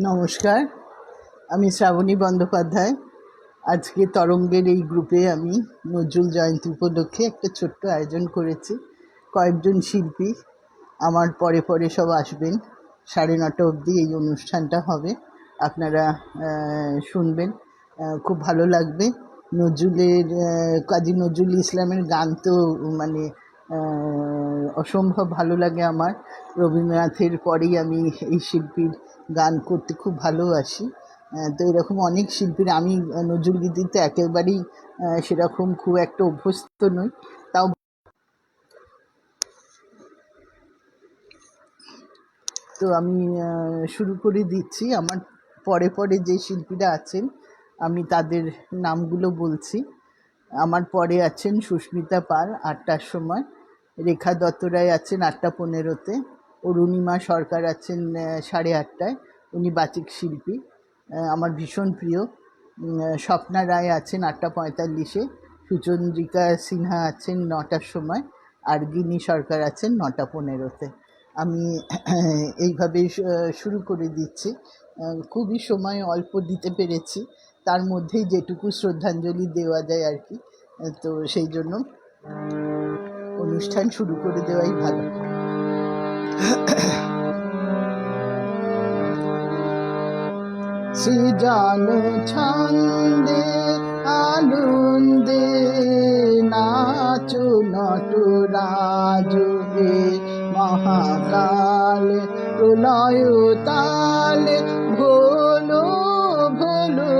নমস্কার, আমি শ্রাবণী বন্দ্যোপাধ্যায়। আজকে তরঙ্গের এই গ্রুপে আমি নজরুল জয়ন্তী উপলক্ষে একটা ছোট্ট আয়োজন করেছি। কয়েকজন শিল্পী আমার পরে পরে সব আসবেন। 9:30 অবধি এই অনুষ্ঠানটা হবে, আপনারা শুনবেন, খুব ভালো লাগবে। নজরুলের কাজী নজরুল ইসলামের গান তো মানে অসম্ভব ভালো লাগে আমার। রবীন্দ্রনাথের পরেই আমি এই শিল্পীর গান করতে খুব ভালোবাসি। তো এরকম অনেক শিল্পীর, আমি নজরুল গীতিতে একেবারেই সেরকম খুব একটা অভ্যস্ত নই, তাও তো আমি শুরু করে দিচ্ছি। আমার পরে পরে যে শিল্পীরা আছেন আমি তাদের নামগুলো বলছি। আমার পরে আছেন সুস্মিতা পাল 8টার সময়, রেখা দত্তরায় আছেন 8:15-তে, অরুণিমা সরকার আছেন 8:30টায়, উনি বাচিক শিল্পী, আমার ভীষণ প্রিয়। স্বপ্না রায় আছেন 8:45-এ, সুচন্দ্রিকা সিনহা আছেন 9টার সময়, আর গিনি সরকার আছেন 9:15-তে। আমি এইভাবে শুরু করে দিচ্ছি। খুবই সময় অল্প দিতে পেরেছি, তার মধ্যেই যেটুকু শ্রদ্ধাঞ্জলি দেওয়া যায় আর কি, তো সেই জন্য অনুষ্ঠান শুরু করে দেওয়াই ভালো। সৃজন ছন্দে আনন্দে নাচো নটরাজ হে মহাকাল, প্রলয় তালে ভোলো ভোলো।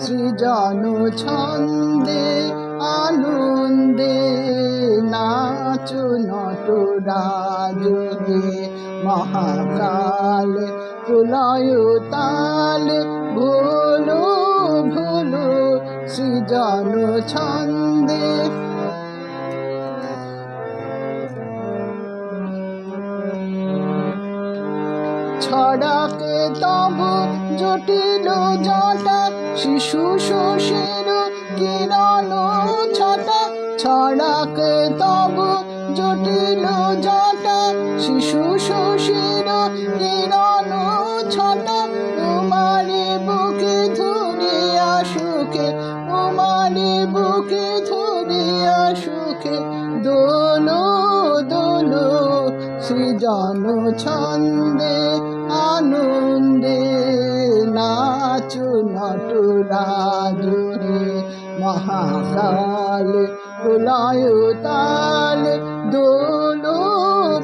সৃজন ছন্দে আনন্দে নাচো নটরাজ হে মহাকাল, প্রলয় তাল ভোলো ভোলো। সৃজন ছন্দে ছড়াকে তব জটিল জটা, শিশু শোষের কিরণ ছটা। ছড়াকে তব জটিল জটা, শিশু শোষের কিরণ ছটা। তোমারে বুকে ধরিয়া সুখে, তোমারে বুকে ধরিয়া সুখে দোলো দোলো। সৃজন ছন্দে আনন্দে নাচো নটরাজ হে মহাকাল, প্রলয় তাল দোলো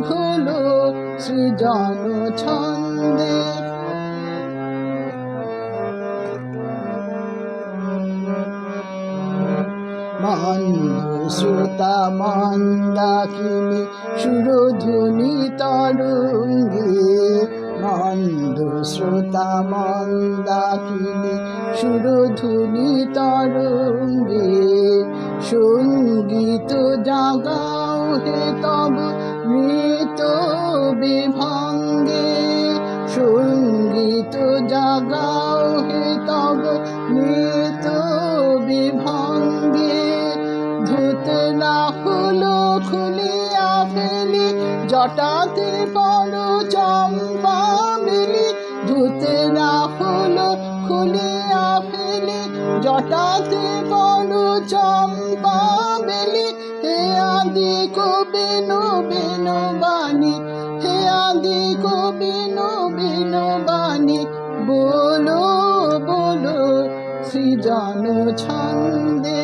ভোলো। সৃজন ছন্দে মন্দ শ্রোতা মন্দাকিনী সুরধুনি তরঙ্গে, মন্দ শ্রোতা মন্দাকিনী সুরধুনি তরঙ্গে। সঙ্গীত জাগাও হে তব মৃত বিভঙ্গে, সঙ্গীত জাগাও হে তব মৃত বিভঙ্গে। ধূত না হলো খুলিয়া ফেলি, জটাতে বড় চম্পা মিলি। ধূত না হলো খুলিয়া ফেলি, জটাতে বড় চম্পা বেলি। হে আদি কবি নবীন বাণী, হে আদি কবি নবীন বাণী, বলো বলো। সৃজন ছন্দে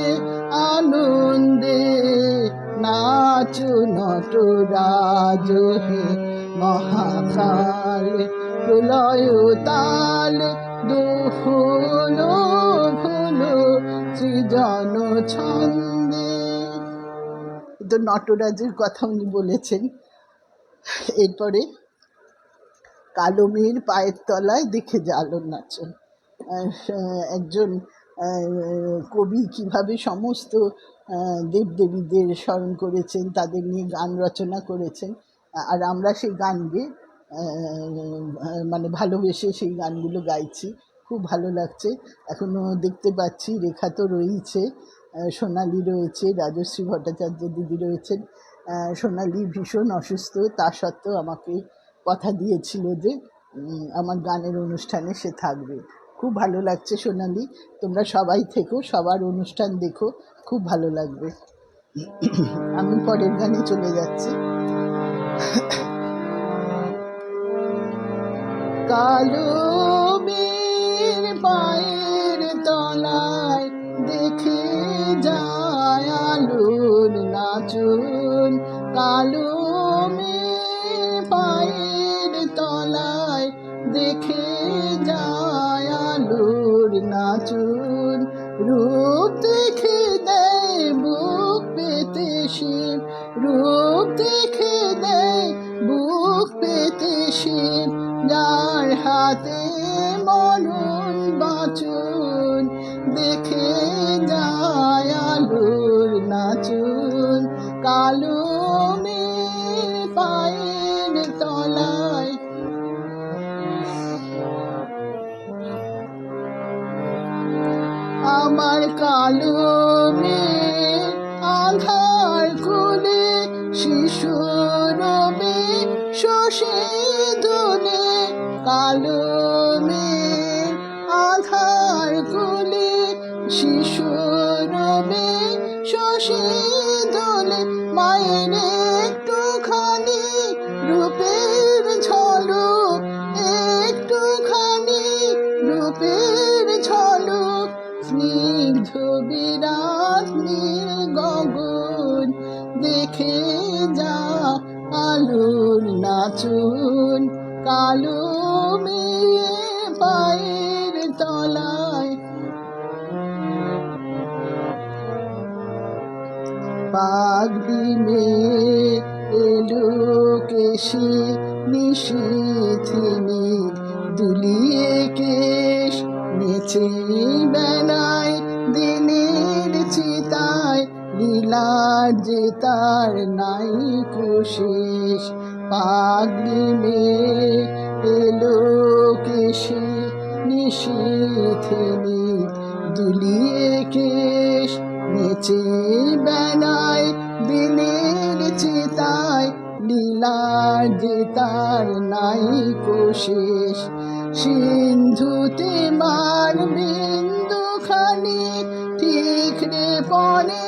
আনন্দে নাচো নটরাজ হে মহাকাল, প্রলয় তাল দোলো ভোলো। সৃজন ছন্দে, তো নটরাজের কথা উনি বলেছেন। এরপরে কালো মেয়ের পায়ের তলায় দেখে যা আলোর নাচন। একজন কবি কিভাবে সমস্ত দেবদেবীদের স্মরণ করেছেন, তাদের নিয়ে গান রচনা করেছেন, আর আমরা সেই গান গেয়ে মানে ভালোবেসে সেই গানগুলো গাইছি। খুব ভালো লাগছে। এখনও দেখতে পাচ্ছি রেখা তো রয়েছে, সোনালি রয়েছে, রাজশ্রী ভট্টাচার্য দিদি রয়েছেন। সোনালি ভীষণ অসুস্থ, তা সত্ত্বেও আমাকে কথা দিয়েছিল যে আমার গানের অনুষ্ঠানে সে থাকবে। খুব ভালো লাগছে সোনালি, তোমরা সবাই থেকো, সবার অনুষ্ঠান দেখো, খুব ভালো লাগবে। আমি পরের গানে চলে যাচ্ছি। কালো মেয়ের পায়ের তলায় দেখে যায় আলোর নাচন, কালো মেয়ের পায়ের তলায় দেখে যায় আলোর নাচন, রূপ দেখে দেয় বুক পেতে শিব, রূপ দেখে দেয় বুক পেতে শিব, যার হাতে মরণ বাঁচন, দেখে যায় আলোর নাচন, কালো মেয়ের পায়ের তলায়। আমার কালো মেয়ে আধার কোলে শিশু রবে শশী দোলে, কালো মেয়ে আধার কোলে শিশু রবে শশী দোলে, মায়ের একটুখানি রূপের ঝলক, একটুখানি রূপের ঝলক, স্নিগ্ধ বিরাট নীল গগন, দেখে যা আলোর নাচন, কালো মেয়ে পায়ের তলায়। পাগলি মেয়ে এলো কেশে নিশীথিনী, দুলিয়ে কেশ নেচে বেড়ায় দিনের চিতায়, লীলার যে তার নাই শেষ, পাগলি মেয়ে এলো কেশে নিশীথিনী, দুলিয়ে কেশ নেচে বেড়ায় দিনের চিতায়, লীলার যে তার নাই শেষ, সিন্ধুতে মার বিন্দুখানি ঠিকরে পড়ে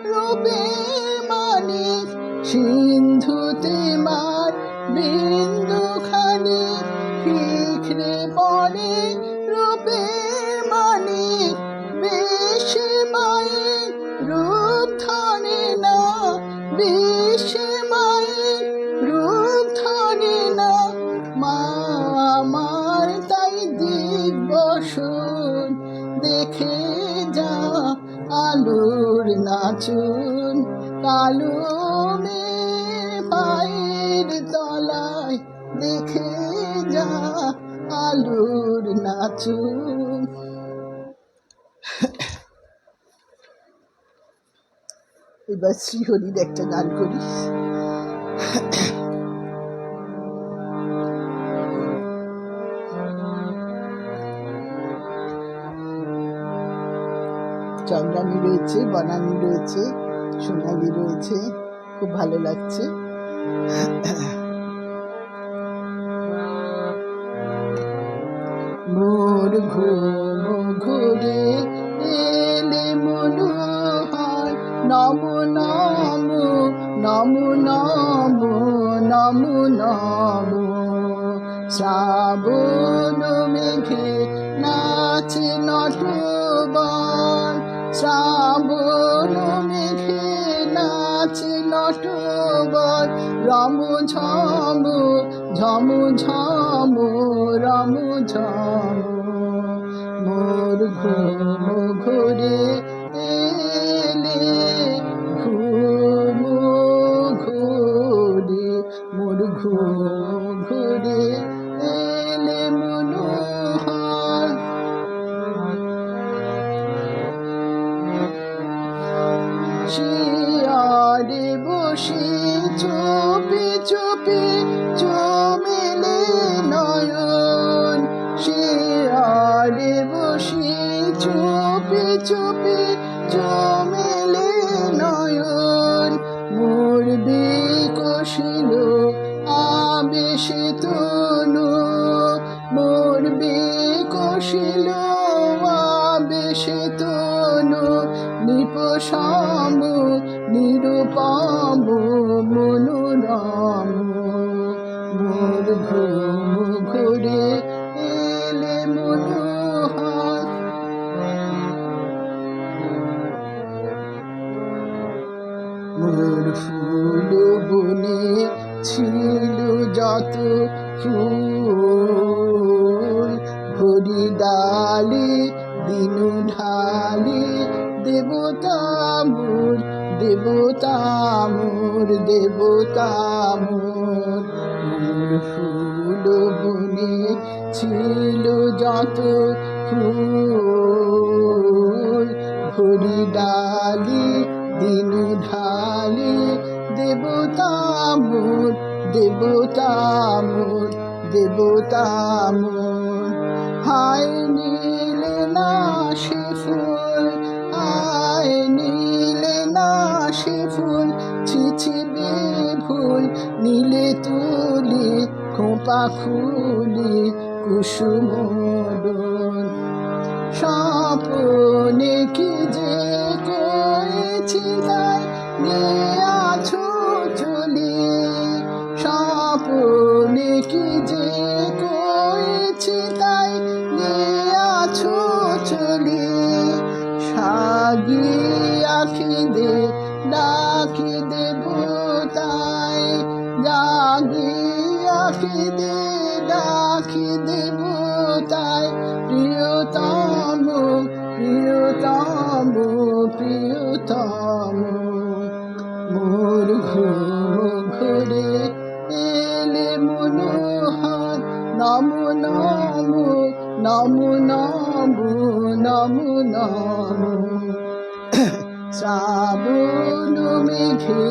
রূপের মানিক, সিন্ধুতে মার বিন্দুখানি ঠিকরে পড়ে রূপের মানিক, বেশে মায়ের রূপ ধরে না, বেশে মায়ের রূপ ধরে না, মা আমার তাই দিগ্বসন, দেখে যা আলোর নাচন, কালো মেয়ে পায়ের তলায় দেখে যা আলোর নাচন। এবার শ্রীহরির একটা গান করি। চন্দ্রানী রয়েছে, বনানী রয়েছে, সোনালি রয়েছে, খুব ভালো লাগছে। মোর ঘুম ঘুরে এলে মনোহর, নমো নমো নমো নমো নমো নমো, শ্রাবণ মেঘে নাচে নটবর, শ্রাবণ মেঘে নাচে নটবর, রম ঝম ঝম ঝম রম ঝম, মোর ঘুম ঘুরে এলে ঘুম ঘুরে, মোর ঘুম ঘুরে এলে মনোহর, শিয়ারে বসে চুপি চুপি চমেলে নয়ন, শিয়ারে বসে চুপি চুপি চমেলে নয়ন, মোর বিকশিল আবেশে তনু, বিকশিল আবেশে তনু নিপসাম নিরুপম মনোরম মোর ঘুম ঘুরে এলে মনোহর মোর ফুল বনে ছিল যত ফুল ভরি ডালে দিন ঢালে দেবতা মোর দেবতা মোর দেবতা মোর মোর ফুল বনে ছিল যত ফুল ভরি ডালে দিন ঢালে দেবতা মোর দেবতা মোর দেবতা মোর হায় নীলে না সে ফুল হায় নীলে না সে ফুল ছিছিবে ভুল নীলে তুলি খোপা খুলি কুসুম স্বপনে কি যে করেছি তাই নিয়ে আছো চলি স্বপনে কি যে করেছি তাই নিয়ে আছো চলি সাগি আখি দে ডাকি দেবতাই জাগি আখি দে ডাকি দেবতাই প্রিয়তম প্রিয়তম প্রিয়তম মোর ঘুম ঘুরে এলে মনোহর নমো নমো নমো নমো নমো নমো শ্রাবণ মেঘে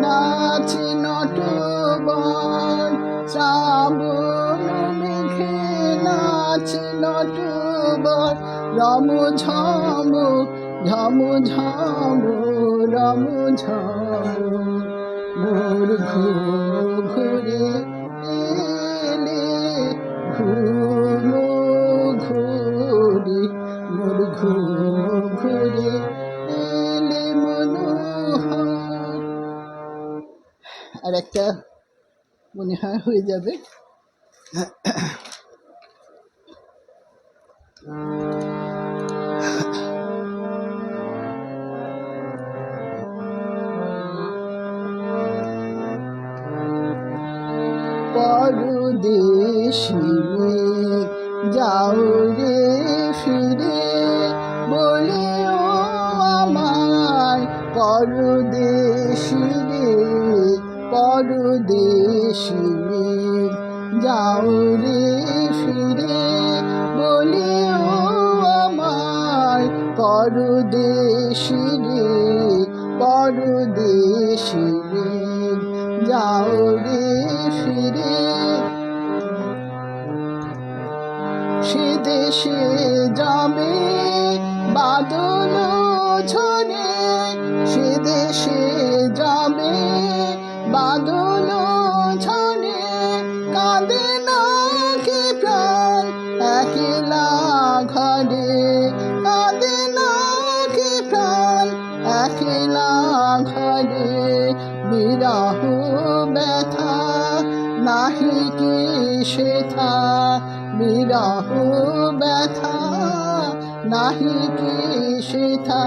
নাচে নটবর শ্রাবণ মেঘে নাচে নটবর রম ঝম ঝম ঝম রম ঝম মোর ঘুম ঘুরে এলে ঘুম ঘুরে মোর ঘুম ঘুরে এলে মনোহর আর একটা মনে হয় হয়ে যাবে পরদেশি মেঘ যাও রে ফিরে বলে ও আমার পরদেশি রে পরদেশি মেঘ যাও রে ফিরে বলে ও আমার পরদেশি রে পরদেশি মেঘ যাও রে ফিরে সে দেশে যাবে বাদল ঝরে সে দেশে যাবে বাদল ঝরে কাঁদে না কে প্রাণ একলা ঘরে কাঁদে না কে প্রাণ একলা ঘরে বিরহ ব্যথা নাহি কি সেথা বিরহ ব্যথা নাহি কি সেথা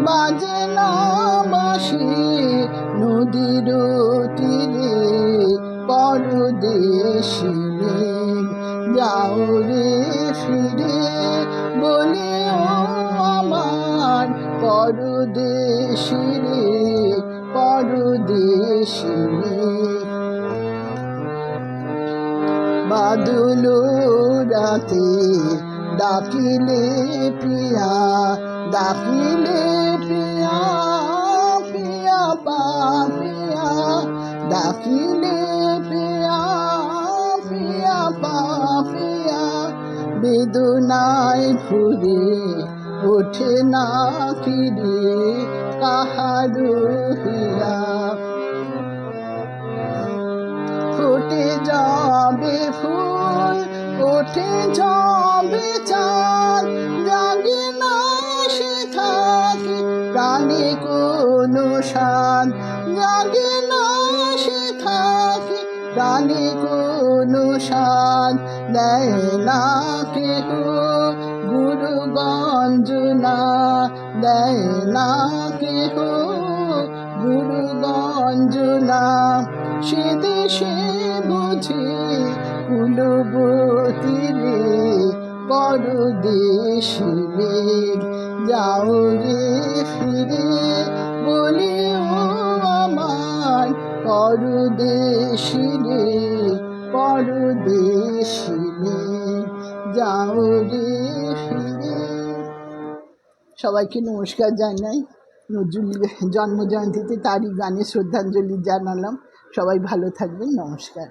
বাজে না বাঁশি নদীর তীরে পরদেশি মেঘ যাও রে ফিরে বলে ও আমার পরদেশি রে পরদেশি মেঘ বাদল রাতে ডাকিলে প্রিয়া ডাকিলে প্রিয়া প্রিয়া পা প্রিয়া ডাকিলে প্রিয়া প্রিয়া পা প্রিয়া বেদনায় ঘুরে ওঠে না ফিরে কাহার হিয়া ফুটে যাবে ফুল ও ওঠে যবে চাঁদ, জাগে না সে থাকে প্রাণে কোনো শান, জাগে না সে থাকে প্রাণে কোনো শান। দেয় না কেহ গুরু গঞ্জনা, দেয় না কেহ গুরু গঞ্জনা। সে দেশে বুঝি কুলবতী রে, পরদেশি মেঘ যাও রে ফিরে, বলি ও আমার পরদেশি রে, পরদেশি মেঘ যাও রে ফিরে। সবাইকে নমস্কার জানাই। নজরুল জন্মজয়ন্তীতে তারই গানে শ্রদ্ধাঞ্জলি জানালাম। সবাই ভালো থাকবেন, নমস্কার।